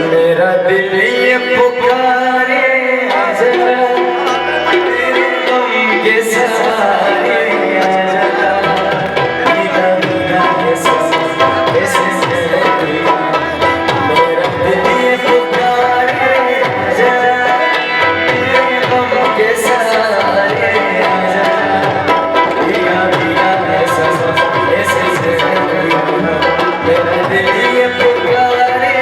मेरा दिल ये पुकारे आजा तेरे गम के सहारे आजा भीगा भीगा ऐसे मेरा दिल ये पुकारे आजा तेरे गम के सहारे आजा भीगा भीगा ऐसे मेरा दिल ये पुकारे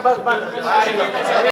Bas,